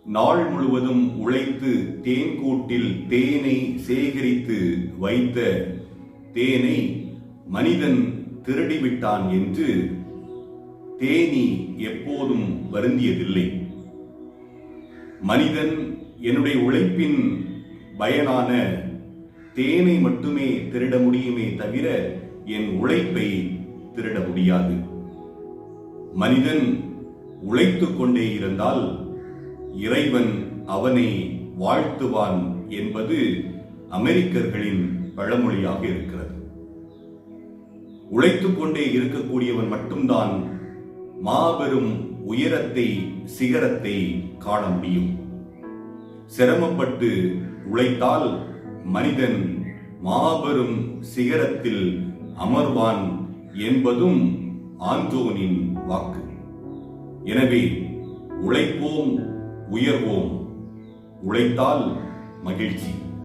நாள் முழுவதும் உழைத்து தேன்கூட்டில் தேனை சேகரித்து வைத்த தேனை மனிதன் திருடிவிட்டான் என்று தேனீ எப்போதும் வருந்தியதில்லை. மனிதன் என்னுடைய உழைப்பின் பயனான தேனை மட்டுமே திருட முடியுமே தவிர என் உழைப்பை திருட முடியாது. மனிதன் உழைத்துக் கொண்டே இருந்தால் இறைவன் அவனை வாழ்த்துவான் என்பது அமெரிக்கர்களின் பழமொழியாக இருக்கிறது. உழைத்துக் கொண்டே இருக்கக்கூடியவன் மட்டும்தான் மாபெரும் உயரத்தை சிகரத்தை காண முடியும். சிரமப்பட்டு உழைத்தால் மனிதன் மாபெரும் சிகரத்தில் அமர்வான் என்பதும் ஆண்டோனின் வாக்கு. எனவே உழைப்போம், உயர்வோம். உழைத்தால் மகிழ்ச்சி.